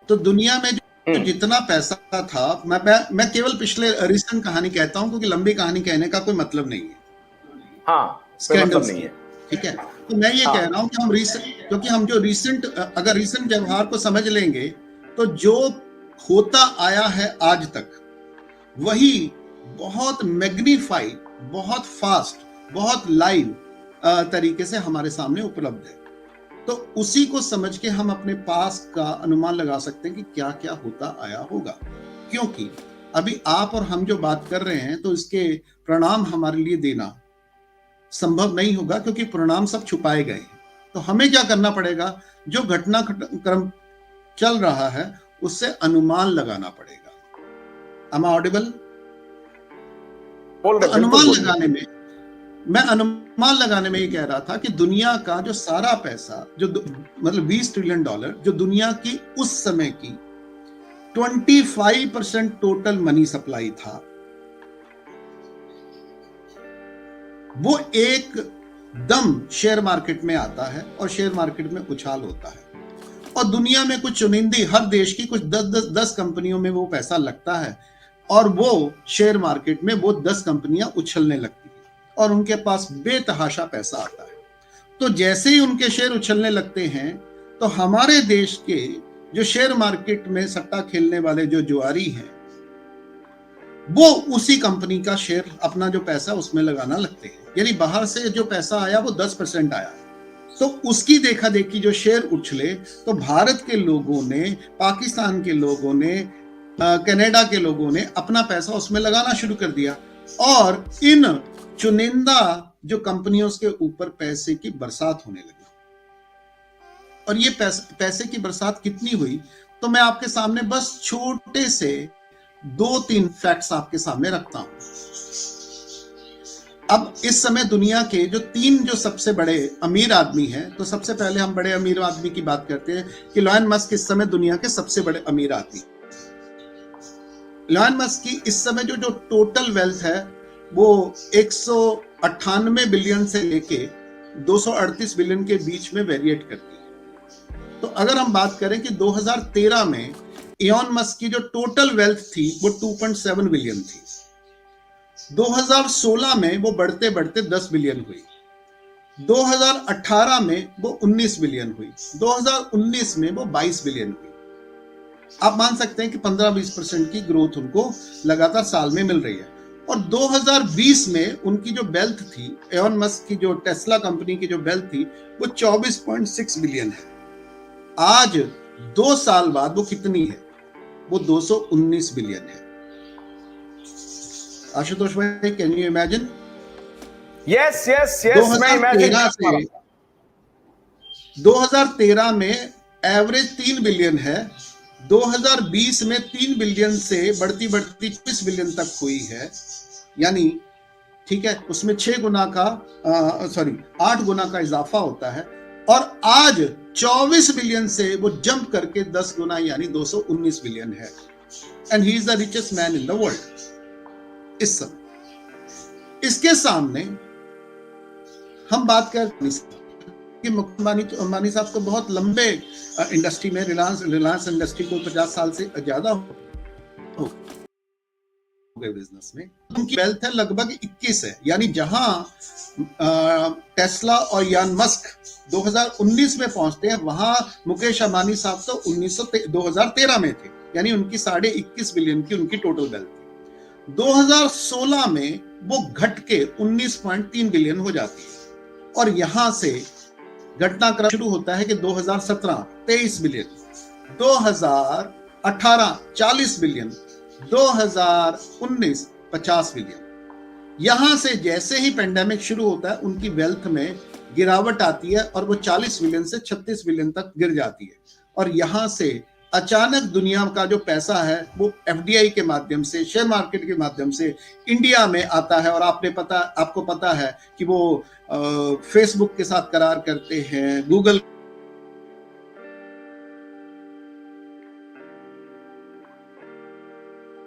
तो दुनिया में जो जितना पैसा था, मैं केवल पिछले रिसेंट कहानी कहता हूं क्योंकि लंबी कहानी कहने का कोई मतलब नहीं है। हाँ, कोई मतलब नहीं है। ठीक है, तो मैं ये कह रहा हूं कि हम क्योंकि हम जो अगर रिसेंट व्यवहार को समझ लेंगे तो जो होता आया है आज तक वही बहुत मैग्नीफाइड, बहुत फास्ट, बहुत लाइव तरीके से हमारे सामने उपलब्ध है। तो उसी को समझ के हम अपने पास का अनुमान लगा सकते हैं कि क्या क्या होता आया होगा, क्योंकि अभी आप और हम जो बात कर रहे हैं तो इसके परिणाम हमारे लिए देना संभव नहीं होगा क्योंकि परिणाम सब छुपाए गए हैं। तो हमें क्या करना पड़ेगा, जो घटनाक्रम चल रहा है उससे अनुमान लगाना पड़ेगा। Am I audible? तो अनुमान लगाने में ये कह रहा था कि दुनिया का जो सारा पैसा, जो मतलब $20 ट्रिलियन जो दुनिया की उस समय की 25% टोटल मनी सप्लाई था, वो एक दम शेयर मार्केट में आता है और शेयर मार्केट में उछाल होता है और दुनिया में कुछ चुनिंदी, हर देश की कुछ 10 कंपनियों में वो पैसा लगता है और वो शेयर मार्केट में वो 10 कंपनियां उछलने लगती हैं और उनके पास बेतहाशा पैसा आता है। तो जैसे ही उनके शेयर उछलने लगते हैं तो हमारे देश के जो शेयर मार्केट में सट्टा खेलने वाले जो जुआरी हैं वो उसी कंपनी का शेयर, अपना जो पैसा उसमें लगाना लगते हैं। यानी बाहर से जो पैसा आया वो 10% आया, तो उसकी देखा देखी जो शेयर उछले तो भारत के लोगों ने, पाकिस्तान के लोगों ने, कनाडा के लोगों ने अपना पैसा उसमें लगाना शुरू कर दिया और इन चुनिंदा जो कंपनियों के ऊपर पैसे की बरसात होने लगी। और ये पैसे की बरसात कितनी हुई, तो मैं आपके सामने बस छोटे से 2-3 फैक्ट्स आपके सामने रखता हूं। अब इस समय दुनिया के जो सबसे बड़े अमीर आदमी हैं, तो सबसे पहले हम बड़े अमीर आदमी की बात करते हैं कि इलॉन मस्क इस समय दुनिया के सबसे बड़े अमीर आदमी। इलॉन मस्क की इस समय जो टोटल वेल्थ है वो 198 बिलियन से लेके 238 बिलियन के बीच में वेरिएट करती है। तो अगर हम बात करें कि 2013 में इलॉन मस्क की जो टोटल वेल्थ थी वो 2.7 बिलियन थी, 2016 में वो बढ़ते बढ़ते 10 बिलियन हुई, 2018 में वो 19 बिलियन हुई, 2019 में वो 22 बिलियन हुई। आप मान सकते हैं कि 15-20% की ग्रोथ उनको लगातार साल में मिल रही है। और 2020 में उनकी जो वेल्थ थी, इलॉन मस्क की जो टेस्ला कंपनी की जो वेल्थ थी वो 24.6 बिलियन है। आज 2 साल बाद वो कितनी है, वो 219 बिलियन है। आशुतोष भाई, can you imagine? Yes yes yes, मैं इमेजिन कर पा रहा हूं। 2013 में एवरेज 3 बिलियन है, 2020 में 3 बिलियन से बढ़ती बढ़ती 20 बिलियन तक हुई है। यानी ठीक है, उसमें 8 गुना का इजाफा होता है और आज 24 बिलियन से वो जंप करके 10 गुना यानी 219 बिलियन है। And he is the richest man in the world इस समय। इसके सामने हम बात कर कि मुकेश अंबानी साहब तो बहुत लंबे इंडस्ट्री में, रिलायंस इंडस्ट्री को 50 साल से ज्यादा हो गए बिजनेस में। उनकी वेल्थ है लगभग 21 है। यानी जहां टेस्ला और इलॉन मस्क 2019 में पहुंचते हैं, वहां मुकेश अंबानी साहब तो 2013 में थे। यानी उनकी 21.5 बिलियन की उनकी टोटल वेल्थ थी। 2016 में वो घट के 19.3 बिलियन हो जाती है और यहां से घटनाक्रम शुरू होता है कि 2017 23 बिलियन, 2018 40 बिलियन, 2019 50 बिलियन। यहां से जैसे ही पेंडेमिक शुरू होता है उनकी वेल्थ में गिरावट आती है और वो 40 बिलियन से 36 बिलियन तक गिर जाती है। और यहां से अचानक दुनिया का जो पैसा है वो एफडीआई के माध्यम से, शेयर मार्केट के माध्यम से इंडिया में आता है। और आपको पता है कि वो फेसबुक के साथ करार करते हैं, गूगल